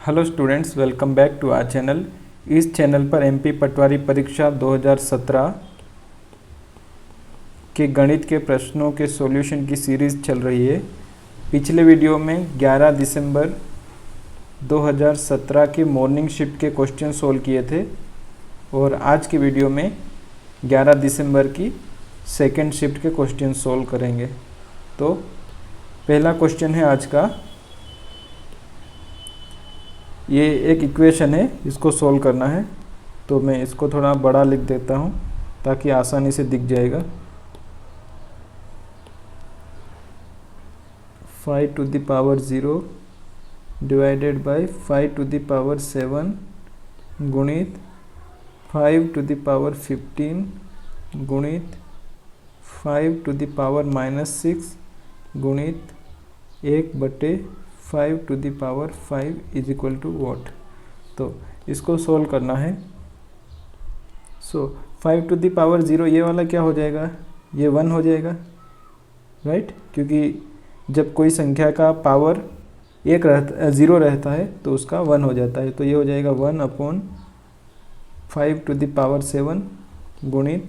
Hello students, welcome back to our channel. इस channel पर MP Patwari परीक्षा 2017 के गणित के प्रश्नों के सॉल्यूशन की सीरीज़ चल रही है। पिछले वीडियो में 11 दिसंबर 2017 के मॉर्निंग शिफ्ट के क्वेश्चन सोल्व किए थे और आज की वीडियो में 11 दिसंबर की सेकेंड शिफ्ट के क्वेश्चन सोल्व करेंगे। तो पहला क्वेश्चन है आज का, ये एक इक्वेशन है, इसको सोल्व करना है। तो मैं इसको थोड़ा बड़ा लिख देता हूँ ताकि आसानी से दिख जाएगा। 5 to the power 0 divided by 5 to the power 7 गुणित 5 to the power 15 गुणित 5 to the power -6 गुणित 1/5 to the power 5 is equal to what. तो इसको सोल्व करना है। 5 to the power 0 ये वाला क्या हो जाएगा, ये 1 हो जाएगा, राइट। क्योंकि जब कोई संख्या का पावर 0 रहता है तो उसका 1 हो जाता है। तो ये हो जाएगा 1/5 to the power 7 गुणित,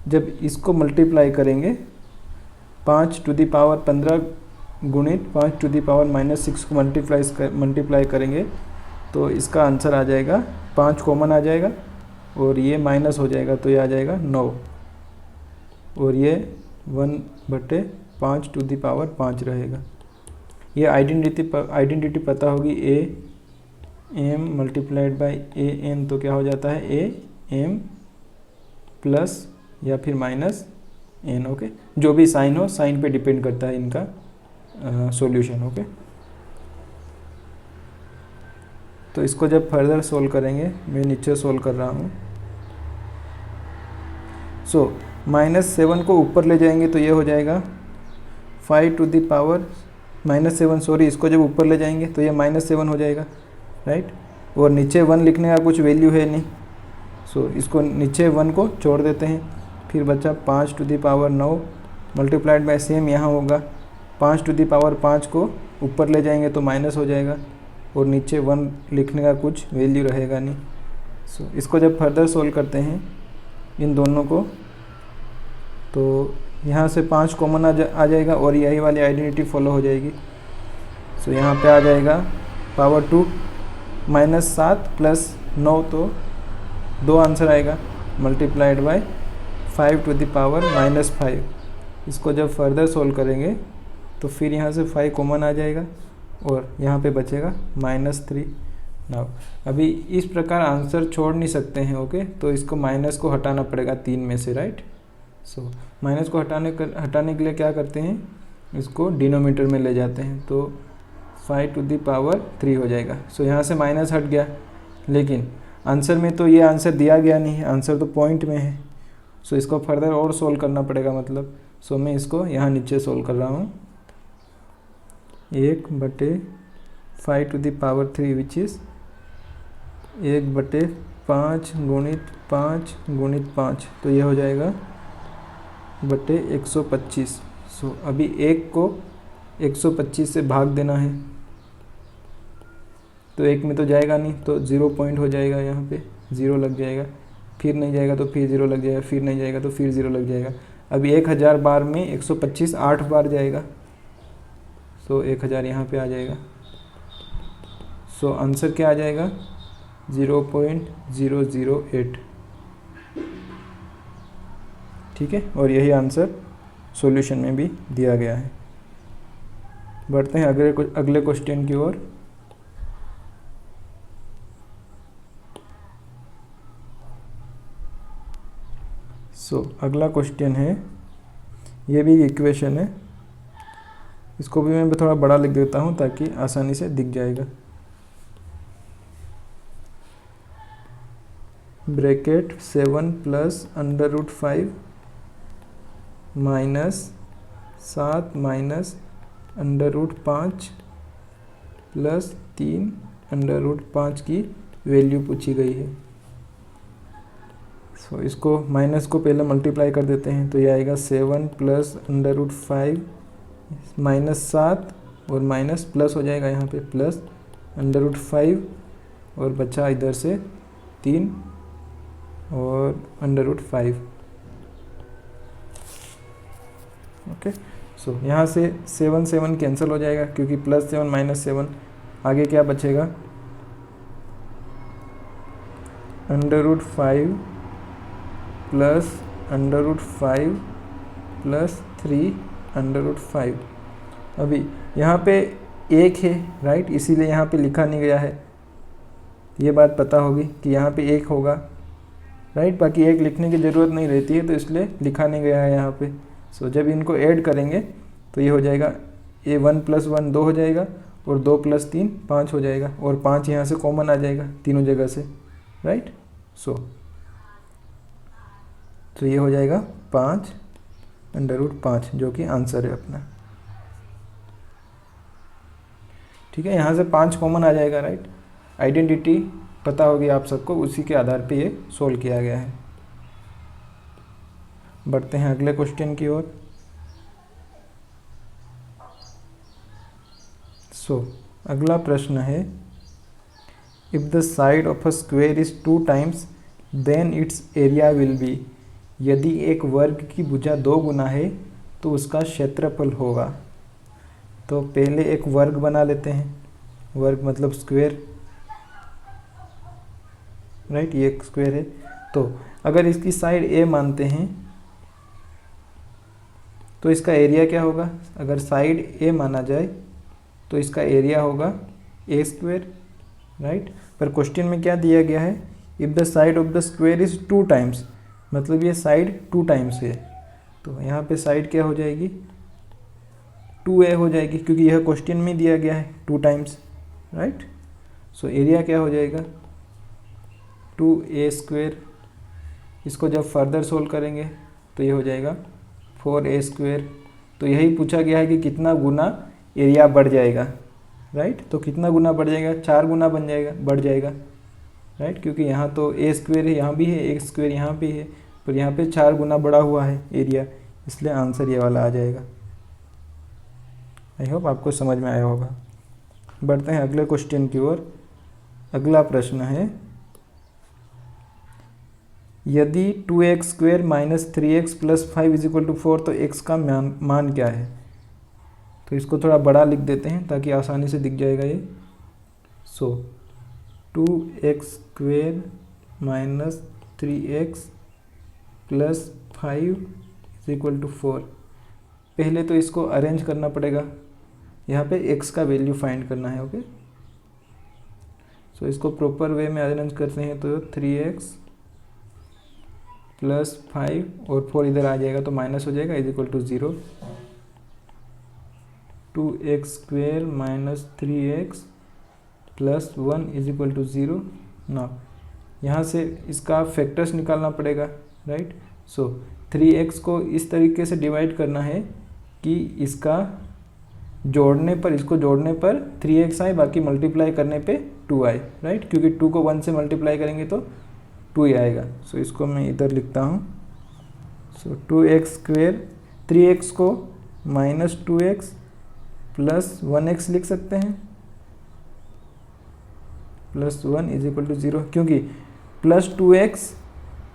जब इसको मल्टीप्लाई करेंगे 5 to the power 15 गुणित 5 to the power -6 को मल्टीप्लाई करेंगे तो इसका आंसर आ जाएगा 5 कॉमन आ जाएगा और ये माइनस हो जाएगा तो ये आ जाएगा 9 और ये 1/5 to the power 5 रहेगा। ये आइडेंटिटी पता होगी, AM मल्टीप्लाइड बाई AN, तो क्या हो जाता है AM प्लस या फिर माइनस N। ओके, जो भी साइन हो, साइन पे डिपेंड करता है इनका सॉल्यूशन। ओके, तो इसको जब फर्दर सोल्व करेंगे, मैं नीचे सोल्व कर रहा हूँ। -7 को ऊपर ले जाएंगे तो ये हो जाएगा 5 to the power -7, सॉरी, इसको जब ऊपर ले जाएंगे तो ये -7 हो जाएगा, राइट। और नीचे 1 लिखने का कुछ वैल्यू है नहीं, इसको नीचे 1 को छोड़ देते हैं। फिर बचा 5 to the power 9 multiplied by same यहाँ होगा 5 to the power 5 को ऊपर ले जाएंगे तो माइनस हो जाएगा और नीचे 1 लिखने का कुछ वैल्यू रहेगा नहीं। इसको जब फर्दर सोल्व करते हैं इन दोनों को, तो यहाँ से 5 कॉमन आ जाएगा और यही वाली आइडेंटिटी फॉलो हो जाएगी। यहाँ पे आ जाएगा पावर 2 -7 प्लस 9, तो 2 आंसर आएगा multiplied by 5 to the power -5। इसको जब फर्दर सोल्व करेंगे तो फिर यहाँ से 5 कॉमन आ जाएगा और यहाँ पे बचेगा -3। नाउ अभी इस प्रकार आंसर छोड़ नहीं सकते हैं, ओके। तो इसको माइनस को हटाना पड़ेगा 3 में से, राइट। माइनस को हटाने के लिए क्या करते हैं, इसको डिनोमीटर में ले जाते हैं तो 5 to the power 3 हो जाएगा। यहाँ से माइनस हट गया, लेकिन आंसर में तो ये आंसर दिया गया नहीं है, आंसर तो पॉइंट में है। इसको फर्दर और सोल्व करना पड़ेगा, मतलब मैं इसको यहाँ नीचे सोल्व कर रहा हूँ। 1/5 to the power 3 which is 1/5 गुणित 5 गुणित 5, तो ये हो जाएगा 1/125। अभी 1 को 125 से भाग देना है, तो 1 में तो जाएगा नहीं, तो 0 पॉइंट हो जाएगा, यहाँ पे 0 लग जाएगा। फिर नहीं जाएगा तो फिर 0 लग जाएगा, फिर नहीं जाएगा तो फिर 0 लग जाएगा। अभी 1000 बार में 125 8 बार जाएगा, 1000 यहाँ पे आ जाएगा। आंसर क्या आ जाएगा 0.008, ठीक है। और यही आंसर सॉल्यूशन में भी दिया गया है। बढ़ते हैं अगले क्वेश्चन की ओर। अगला क्वेश्चन है, ये भी इक्वेशन है, इसको भी मैं थोड़ा बड़ा लिख देता हूँ ताकि आसानी से दिख जाएगा। ब्रैकेट 7 प्लस √5 -7 माइनस √5 प्लस 3 √5 की वैल्यू पूछी गई है। इसको माइनस को पहले मल्टीप्लाई कर देते हैं तो ये आएगा 7 प्लस √5 -7 और माइनस प्लस हो जाएगा यहाँ पे प्लस √5 और बचा इधर से 3 और √5। ओके, सो यहाँ से 7 7 कैंसिल हो जाएगा क्योंकि +7 -7, आगे क्या बचेगा √5 प्लस √5 प्लस 3 √5। अभी यहाँ पे 1 है, राइट, इसीलिए यहाँ पे लिखा नहीं गया है। ये बात पता होगी कि यहाँ पे 1 होगा, राइट, बाकी 1 लिखने की ज़रूरत नहीं रहती है, तो इसलिए लिखा नहीं गया है यहाँ पे। सो जब इनको ऐड करेंगे तो ये हो जाएगा, ये 1 + 1 2 हो जाएगा और 2 + 3 5 हो जाएगा, और 5 यहाँ से कॉमन आ जाएगा तीनों जगह से, राइट। सो तो ये हो जाएगा 5 √5, जो कि आंसर है अपना। ठीक है, यहाँ से 5 कॉमन आ जाएगा, राइट। आइडेंटिटी पता होगी आप सबको, उसी के आधार पे ये सोल्व किया गया है। बढ़ते हैं अगले क्वेश्चन की ओर। अगला प्रश्न है, if the side of a square is 2 times then its area will be. यदि एक वर्ग की भुजा 2 गुना है तो उसका क्षेत्रफल होगा। तो पहले एक वर्ग बना लेते हैं, वर्ग मतलब स्क्वेयर, राइट, ये एक स्क्वेयर है। तो अगर इसकी साइड ए मानते हैं तो इसका एरिया क्या होगा? अगर साइड ए माना जाए तो इसका एरिया होगा a², राइट। पर क्वेश्चन में क्या दिया गया है, if the side of the square is 2 times, मतलब ये साइड 2 टाइम्स है। तो यहाँ पे साइड क्या हो जाएगी, 2a हो जाएगी, क्योंकि यह क्वेश्चन में दिया गया है 2 टाइम्स, राइट। सो एरिया क्या हो जाएगा 2a²। इसको जब फर्दर सोल्व करेंगे तो ये हो जाएगा 4a²। तो यही पूछा गया है कि कितना गुना एरिया बढ़ जाएगा, राइट। तो कितना गुना बढ़ जाएगा, 4 गुना बन जाएगा, बढ़ जाएगा, राइट, क्योंकि यहाँ तो a² है, यहाँ भी है a² यहाँ भी है, पर यहाँ पे 4 गुना बढ़ा हुआ है एरिया, इसलिए आंसर ये वाला आ जाएगा। आई होप आपको समझ में आया होगा। बढ़ते हैं अगले क्वेश्चन की ओर। अगला प्रश्न है, यदि 2x² - 3x + 5 = 4 तो x का मान क्या है? तो इसको थोड़ा बड़ा लिख देते हैं ताकि आसानी से दिख जाएगा ये। 2x² - 3x + 5 = 4। पहले तो इसको अरेंज करना पड़ेगा, यहाँ पे x का वैल्यू फाइंड करना है, ओके। इसको प्रॉपर वे में अरेंज करते हैं तो 3x + 5 और 4 इधर आ जाएगा तो माइनस हो जाएगा, = 0। 2x² - 3x + 1 = 0 ना। यहाँ से इसका फैक्टर्स निकालना पड़ेगा, राइट। 3x को इस तरीके से डिवाइड करना है कि इसका जोड़ने पर, इसको जोड़ने पर 3x आए, बाकी मल्टीप्लाई करने पे 2 आए, राइट, क्योंकि 2 को 1 से मल्टीप्लाई करेंगे तो 2 ही आएगा। इसको मैं इधर लिखता हूँ। 2x², 3x को -2x + 1x लिख सकते हैं, +1 = 0, क्योंकि +2x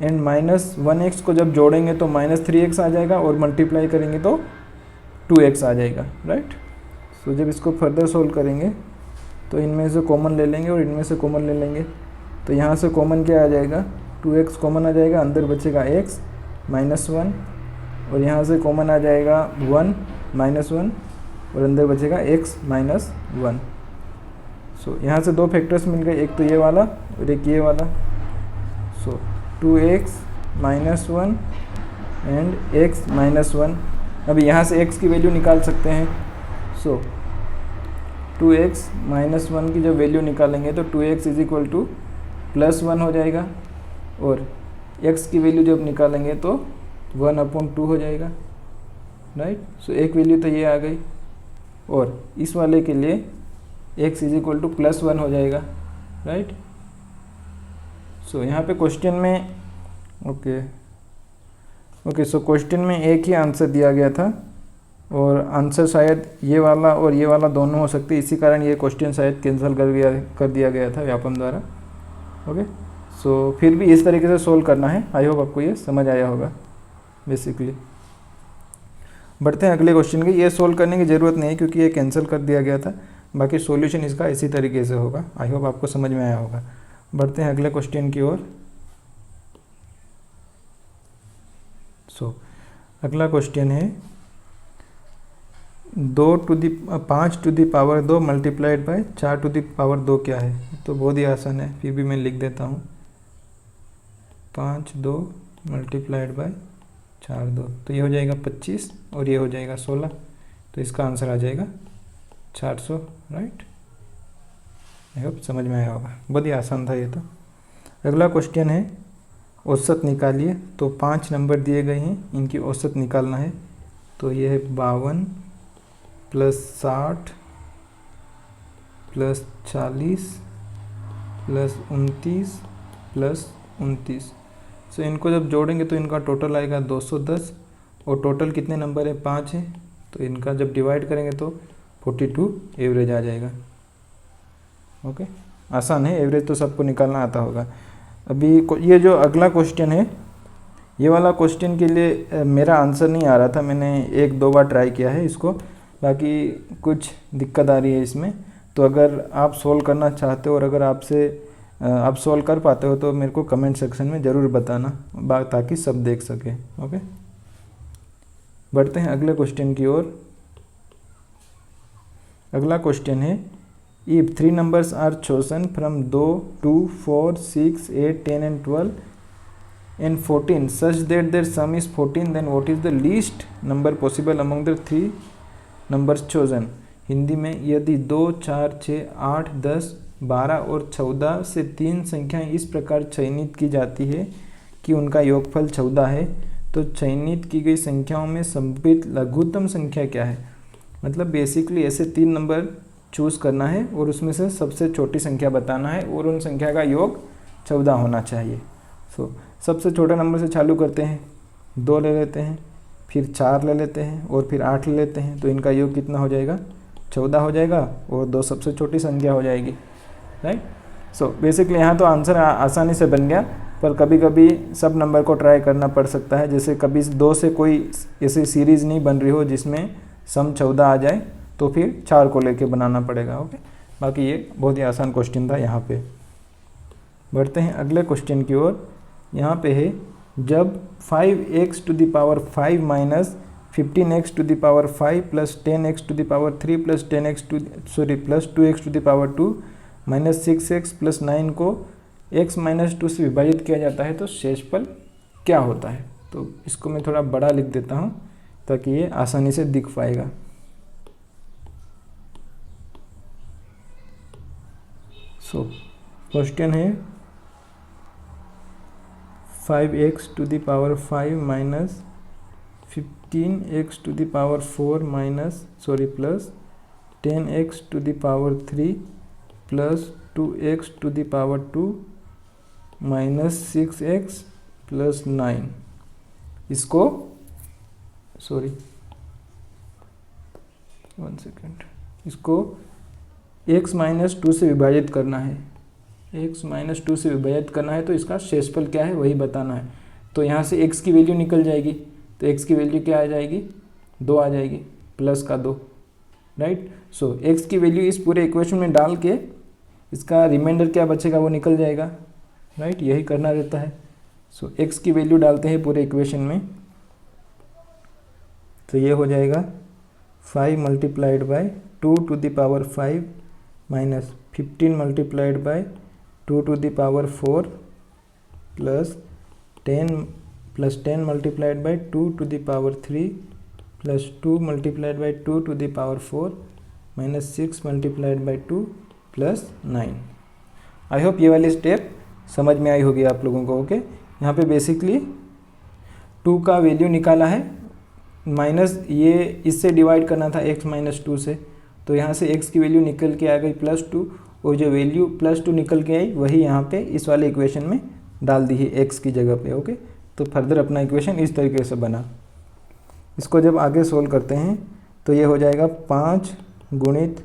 एंड -1x को जब जोड़ेंगे तो -3x आ जाएगा और मल्टीप्लाई करेंगे तो 2x आ जाएगा, राइट। जब इसको फर्दर सोल्व करेंगे तो इनमें से कॉमन ले लेंगे और इनमें से कॉमन ले लेंगे। तो यहाँ से कॉमन क्या आ जाएगा, 2x कॉमन आ जाएगा, अंदर बचेगा x -1, और यहाँ से कॉमन आ जाएगा 1 -1 और अंदर बचेगा x -1। यहाँ से 2 फैक्टर्स मिल गए, एक तो ये वाला और एक ये वाला। 2x - 1 and x -1। अभी यहाँ से x की वैल्यू निकाल सकते हैं। 2x - 1 की जब वैल्यू निकालेंगे तो 2x = +1 हो जाएगा, और x की वैल्यू जब निकालेंगे तो 1/2 हो जाएगा, राइट। एक वैल्यू तो ये आ गई, और इस वाले के लिए x = +1 हो जाएगा, राइट। यहाँ पे क्वेश्चन में क्वेश्चन में एक ही आंसर दिया गया था, और आंसर शायद ये वाला और ये वाला दोनों हो सकते हैं, इसी कारण ये क्वेश्चन शायद कैंसिल कर दिया गया था व्यापम द्वारा। ओके, सो फिर भी इस तरीके से सोल्व करना है। आई होप आपको ये समझ आया होगा बेसिकली। बढ़ते हैं अगले क्वेश्चन के। ये सोल्व करने की ज़रूरत नहीं है क्योंकि ये कैंसिल कर दिया गया था, बाकी सॉल्यूशन इसका इसी तरीके से होगा। आई होप आपको समझ में आया होगा। बढ़ते हैं अगले क्वेश्चन की ओर। अगला क्वेश्चन है 5 to the power 2 multiplied by 4 to the power 2 क्या है। तो बहुत ही आसान है, फिर भी मैं लिख देता हूँ 5 2 मल्टीप्लाइड बाय 4 2, तो ये हो जाएगा 25 और ये हो जाएगा 16, तो इसका आंसर आ जाएगा 400। राइट, आई होप समझ में आया होगा। बहुत ही आसान था ये तो। अगला क्वेश्चन है औसत निकालिए। तो 5 नंबर दिए गए हैं, इनकी औसत निकालना है। तो ये है 52 प्लस 60 प्लस 40 प्लस 29 प्लस 29। सो इनको जब जोड़ेंगे तो इनका टोटल आएगा 210, और टोटल कितने नंबर है 5 है, तो इनका जब डिवाइड करेंगे तो 42 एवरेज आ जाएगा। ओके, आसान है, एवरेज तो सबको निकालना आता होगा। अभी ये जो अगला क्वेश्चन है, ये वाला क्वेश्चन के लिए मेरा आंसर नहीं आ रहा था, मैंने 1-2 बार ट्राई किया है इसको, बाकी कुछ दिक्कत आ रही है इसमें। तो अगर आप सोल्व करना चाहते हो और अगर आप सोल्व कर पाते हो तो मेरे को कमेंट सेक्शन में ज़रूर बताना, ताकि सब देख सके। ओके, बढ़ते हैं अगले क्वेश्चन की ओर। अगला क्वेश्चन है if 3 numbers are chosen from 2, 2, 4, 6, 8, 10 and 12 and 14 such that their sum is 14, then what is the least number possible among the 3 numbers chosen। Hindi में यदि 2, 4, 6, 8, 10, 12 और 14 से 3 संख्याएं इस प्रकार चयनित की जाती है कि उनका योगफल 14 है, तो चयनित की गई संख्याओं में संभावित लघुत्तम संख्या क्या है। मतलब बेसिकली ऐसे 3 नंबर चूज़ करना है और उसमें से सबसे छोटी संख्या बताना है और उन संख्या का योग 14 होना चाहिए। सबसे छोटे नंबर से चालू करते हैं, 2 ले लेते हैं, फिर 4 ले लेते हैं और फिर 8 ले लेते हैं, तो इनका योग कितना हो जाएगा 14 हो जाएगा और 2 सबसे छोटी संख्या हो जाएगी। राइट, बेसिकली यहाँ तो आंसर आसानी से बन गया, पर कभी कभी सब नंबर को ट्राई करना पड़ सकता है। जैसे कभी 2 से कोई ऐसी सीरीज़ नहीं बन रही हो जिसमें सम 14 आ जाए, तो फिर 4 को लेके बनाना पड़ेगा। ओके, बाकी ये बहुत ही आसान क्वेश्चन था यहाँ पे। बढ़ते हैं अगले क्वेश्चन की ओर। यहाँ पे है जब 5x to the power 5 minus 15x to the power 5 plus 10x to the power 3 plus 2x to the power 2 minus 6x plus 9 को x माइनस 2 से विभाजित किया जाता है, तो शेषफल क्या होता है। तो इसको मैं थोड़ा बड़ा लिख देता हूँ ताकि ये आसानी से दिख पाएगा। क्वेश्चन है 5x to the power 5 minus 15x to the power 4 plus 10x to the power 3 plus 2x to the power 2 minus 6x plus 9। इसको इसको x माइनस 2 से विभाजित करना है। x माइनस 2 से विभाजित करना है तो इसका शेषफल क्या है वही बताना है। तो यहाँ से x की वैल्यू निकल जाएगी, तो x की वैल्यू क्या आ जाएगी 2 आ जाएगी, प्लस का 2। राइट, x की वैल्यू इस पूरे इक्वेशन में डाल के इसका रिमाइंडर क्या बचेगा वो निकल जाएगा। राइट, यही करना रहता है। x की वैल्यू डालते हैं पूरे इक्वेशन में, तो ये हो जाएगा 5 multiplied by 2 to the power 5 minus 15 multiplied by 2 to the power 4 plus 10 multiplied by 2 to the power 3 plus 2 multiplied by 2 to the power 4 minus 6 multiplied by 2 plus 9। I hope ये वाली स्टेप समझ में आई होगी आप लोगों को। ओके, यहाँ पे बेसिकली 2 का वैल्यू निकाला है, माइनस ये इससे डिवाइड करना था x माइनस 2 से, तो यहाँ से x की वैल्यू निकल के आ गई +2, और जो वैल्यू +2 निकल के आई वही यहाँ पे इस वाले इक्वेशन में डाल दी है x की जगह पे। ओके, तो फर्दर अपना इक्वेशन इस तरीके से बना। इसको जब आगे सोल्व करते हैं तो ये हो जाएगा 5 गुणित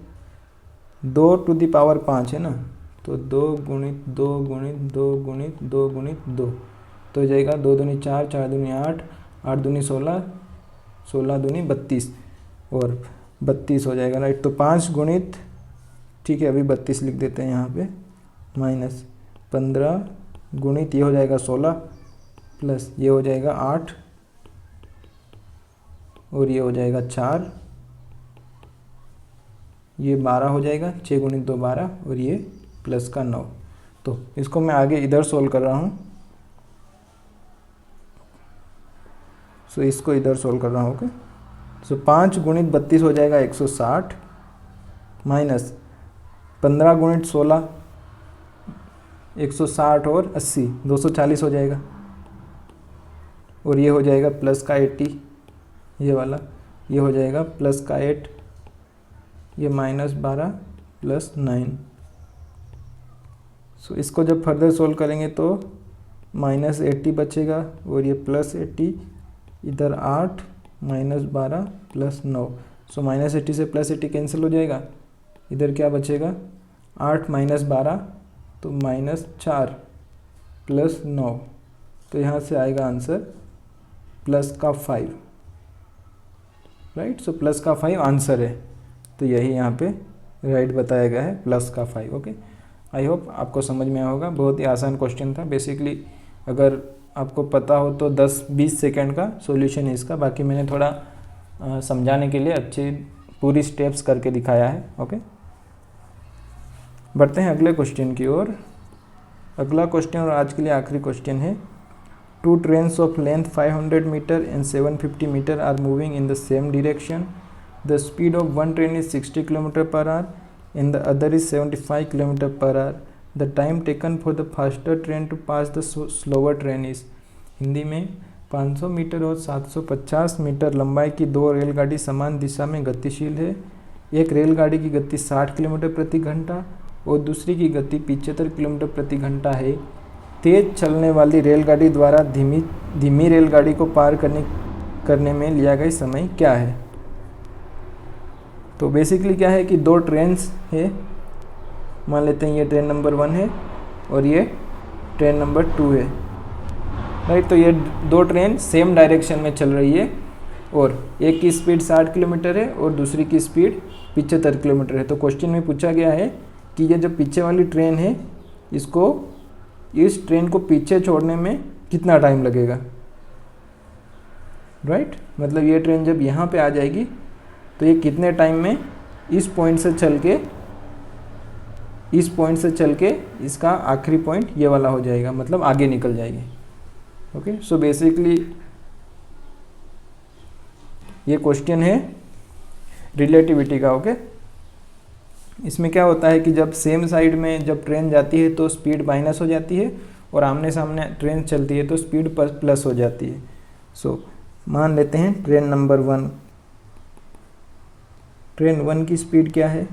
2 टू द पावर 5 है ना, तो 2 गुणित 2 गुणित 2 गुणित 2 गुणित 2, तो हो जाएगा 2 दूनी 4, 4 दूनी 8, 8 दूनी 16, 16 दूनी 32 और 32 हो जाएगा, राइट। तो 5 गुणित, ठीक है अभी 32 लिख देते हैं यहाँ पे, माइनस 15 गुणित ये हो जाएगा 16 प्लस ये हो जाएगा 8 और ये हो जाएगा 4, ये 12 हो जाएगा, 6 गुणित 2 12 और ये प्लस का 9। तो इसको मैं आगे इधर सोल्व कर रहा हूँ, सो इसको इधर सोल्व कर रहा हूँ। ओके, सो 5 गुणित 32 हो जाएगा 160 माइनस 15 गुणित 16 160 और 80 240 हो जाएगा और ये हो जाएगा प्लस का 80, ये वाला ये हो जाएगा प्लस का 8, ये माइनस 12 प्लस 9। सो इसको जब फर्दर सोल्व करेंगे तो माइनस 80 बचेगा और ये प्लस 80, इधर 8 माइनस 12 प्लस 9। सो माइनस 80 से प्लस 80 कैंसिल हो जाएगा, इधर क्या बचेगा 8 माइनस 12 तो माइनस 4 प्लस 9, तो यहाँ से आएगा आंसर प्लस का 5, राइट। सो प्लस का 5 आंसर है, तो यही यहाँ पे राइट बताया गया है, प्लस का 5। ओके, आई होप आपको समझ में आया होगा। बहुत ही आसान क्वेश्चन था। बेसिकली अगर आपको पता हो तो 10-20 सेकेंड का सॉल्यूशन है इसका, बाकी मैंने थोड़ा समझाने के लिए अच्छी पूरी स्टेप्स करके दिखाया है। ओके, बढ़ते हैं अगले क्वेश्चन की ओर। अगला क्वेश्चन और आज के लिए आखिरी क्वेश्चन है, 2 trains of length 500 meter and 750 meter are moving in the same direction. The speed of one train is 60 km per hour and the other is 75 km per hour. The time taken for the faster train to pass the slower train is। Hindi में 500 metre और 750 metre लंबाई की 2 रेलगाड़ी समान दिशा में गतिशील है। एक रेलगाड़ी की गति 60 किलोमीटर प्रति घंटा और दूसरी की गति 75 किलोमीटर प्रति घंटा है। तेज चलने वाली रेलगाड़ी द्वारा धीमी रेलगाड़ी को पार करने में लिया गया समय क्या है। तो बेसिकली क्या है कि 2 ट्रेन्स है, मान लेते हैं ये ट्रेन नंबर 1 है और ये ट्रेन नंबर 2 है, राइट। तो ये 2 ट्रेन सेम डायरेक्शन में चल रही है और एक की स्पीड 60 किलोमीटर है और दूसरी की स्पीड 75 किलोमीटर है। तो क्वेश्चन में पूछा गया है कि ये जो पीछे वाली ट्रेन है इसको इस ट्रेन को पीछे छोड़ने में कितना टाइम लगेगा, राइट। मतलब ये ट्रेन जब यहाँ पे आ जाएगी तो ये कितने टाइम में इस पॉइंट से चल के इसका आखिरी पॉइंट ये वाला हो जाएगा, मतलब आगे निकल जाएगी। ओके, सो बेसिकली ये क्वेश्चन है रिलेटिविटी का। ओके, इसमें क्या होता है कि जब सेम साइड में जब ट्रेन जाती है तो स्पीड माइनस हो जाती है और आमने सामने ट्रेन चलती है तो स्पीड प्लस हो जाती है। सो मान लेते हैं ट्रेन नंबर 1, ट्रेन 1 की स्पीड क्या है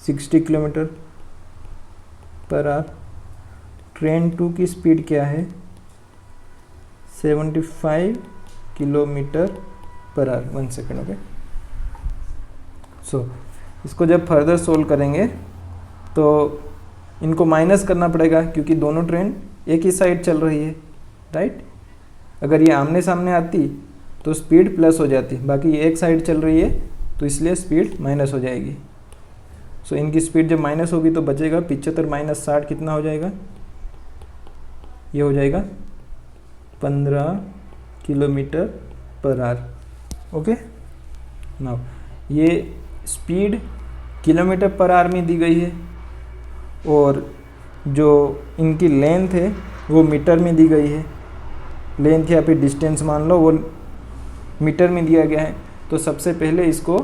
60 किलोमीटर पर आवर। ट्रेन 2 की स्पीड क्या है 75 kilometre per hour. 1 second. Okay, सो इसको जब फर्दर सोल्व करेंगे तो इनको माइनस करना पड़ेगा क्योंकि दोनों ट्रेन एक ही साइड चल रही है, राइट। अगर ये आमने सामने आती तो स्पीड प्लस हो जाती, बाकी ये एक साइड चल रही है तो इसलिए स्पीड माइनस हो जाएगी। सो इनकी स्पीड जब माइनस होगी तो बचेगा 75 माइनस 60 कितना हो जाएगा, ये हो जाएगा 15 kilometre per hour. Okay, now ये स्पीड किलोमीटर पर आवर में दी गई है और जो इनकी लेंथ है वो मीटर में दी गई है। लेंथ या फिर डिस्टेंस मान लो वो मीटर में दिया गया है। तो सबसे पहले इसको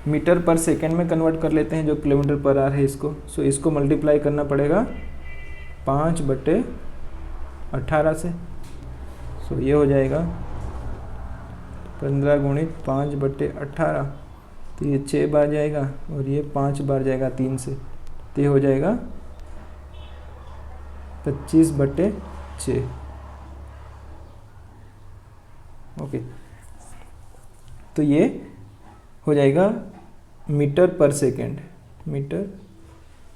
मीटर पर सेकेंड में कन्वर्ट कर लेते हैं जो किलोमीटर पर आवर है इसको। सो इसको मल्टीप्लाई करना पड़ेगा 5/18 से। सो ये हो जाएगा 15 गुणित 5/18, तो ये 6 बार जाएगा और ये 5 बार जाएगा 3 से, तो ये हो जाएगा 25/6। ओके, तो ये हो जाएगा मीटर पर सेकेंड, मीटर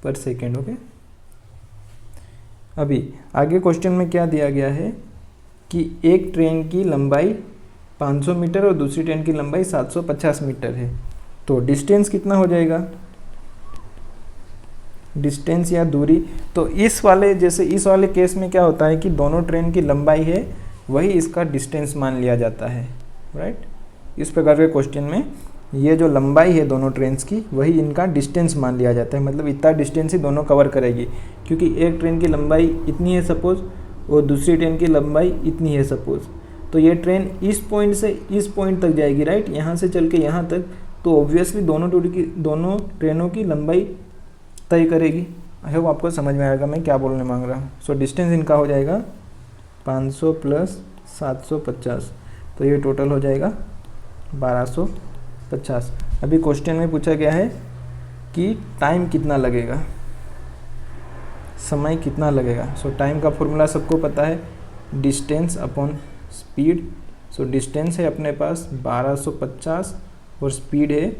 पर सेकेंड। ओके, अभी आगे क्वेश्चन में क्या दिया गया है कि एक ट्रेन की लंबाई 500 मीटर और दूसरी ट्रेन की लंबाई 750 मीटर है, तो डिस्टेंस कितना हो जाएगा, डिस्टेंस या दूरी। तो इस वाले जैसे इस वाले केस में क्या होता है कि दोनों ट्रेन की लंबाई है वही इसका डिस्टेंस मान लिया जाता है, राइट। इस प्रकार के क्वेश्चन में ये जो लंबाई है दोनों ट्रेन्स की वही इनका डिस्टेंस मान लिया जाता है, मतलब इतना डिस्टेंस ही दोनों कवर करेगी, क्योंकि एक ट्रेन की लंबाई इतनी है सपोज और दूसरी ट्रेन की लंबाई इतनी है सपोज, तो ये ट्रेन इस पॉइंट से इस पॉइंट तक जाएगी, राइट, यहाँ से चल के यहाँ तक, तो ऑब्वियसली दोनों ट्रेनों की लंबाई तय करेगी। आई होप आपको समझ में आएगा मैं क्या बोलने मांग रहा हूँ। सो डिस्टेंस इनका हो जाएगा 500 प्लस 750, तो ये टोटल हो जाएगा 1250। अभी क्वेश्चन में पूछा गया है कि टाइम कितना लगेगा, समय कितना लगेगा। सो टाइम का फॉर्मूला सबको पता है, distance upon speed. So distance है अपने पास 1250 और स्पीड है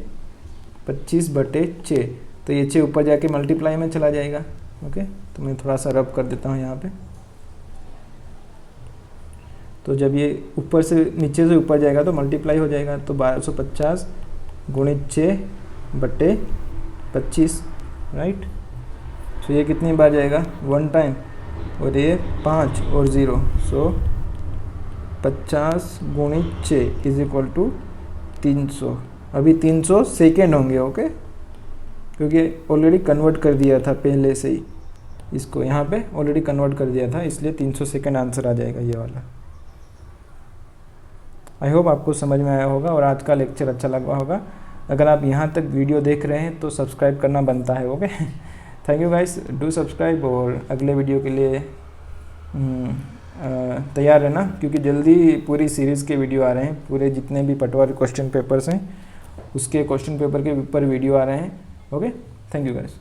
25/6, तो ये 6 ऊपर जाके मल्टीप्लाई में चला जाएगा। ओके, तो मैं थोड़ा सा रब कर देता हूँ यहाँ पे। तो जब ये ऊपर से नीचे से ऊपर जाएगा तो मल्टीप्लाई हो जाएगा, तो 1250 गुणित 6/25, राइट। तो ये कितनी बार जाएगा, 1 टाइम, और ये 5 और 0, सो 50 गुणित 6 इज इक्वल टू 300। अभी 300 सेकेंड होंगे, ओके, क्योंकि ऑलरेडी कन्वर्ट कर दिया था पहले से ही, इसको यहाँ पे ऑलरेडी कन्वर्ट कर दिया था, इसलिए 300 सेकेंड आंसर आ जाएगा ये वाला। आई होप आपको समझ में आया होगा और आज का लेक्चर अच्छा लगा होगा। अगर आप यहाँ तक वीडियो देख रहे हैं तो सब्सक्राइब करना बनता है। Okay, thank you guys, do subscribe, और अगले वीडियो के लिए तैयार रहना, क्योंकि जल्दी पूरी सीरीज़ के वीडियो आ रहे हैं, पूरे जितने भी पटवार क्वेश्चन पेपर्स हैं उसके क्वेश्चन पेपर के ऊपर वीडियो आ रहे हैं। Okay, thank you guys.